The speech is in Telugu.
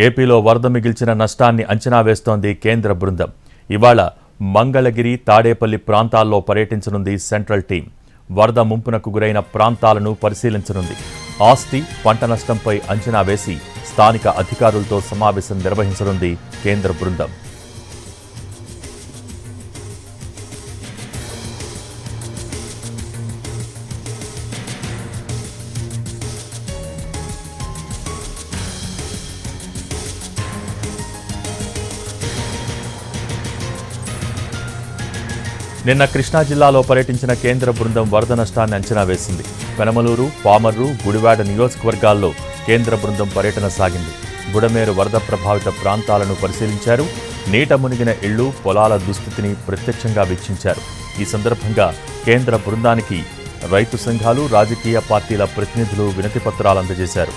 ఏపీలో వరద మిగిల్చిన నష్టాన్ని అంచనా వేస్తోంది కేంద్ర బృందం. ఇవాళ మంగళగిరి, తాడేపల్లి ప్రాంతాల్లో పర్యటించనుంది సెంట్రల్ టీం. వరద ముంపునకు గురైన ప్రాంతాలను పరిశీలించనుంది. ఆస్తి, పంట నష్టంపై అంచనా వేసి స్థానిక అధికారులతో సమావేశం నిర్వహించనుంది కేంద్ర బృందం. నిన్న కృష్ణా జిల్లాలో పర్యటించిన కేంద్ర బృందం వరద నష్టాన్ని అంచనా వేసింది. పెనమలూరు, పామర్రు, గుడివాడ నియోజకవర్గాల్లో కేంద్ర బృందం పర్యటన సాగింది. బుడమేరు వరద ప్రభావిత ప్రాంతాలను పరిశీలించారు. నీట మునిగిన ఇళ్లు, పొలాల దుస్థితిని ప్రత్యక్షంగా వీక్షించారు. ఈ సందర్భంగా కేంద్ర బృందానికి రైతు సంఘాలు, రాజకీయ పార్టీల ప్రతినిధులు వినతిపత్రాలు అందజేశారు.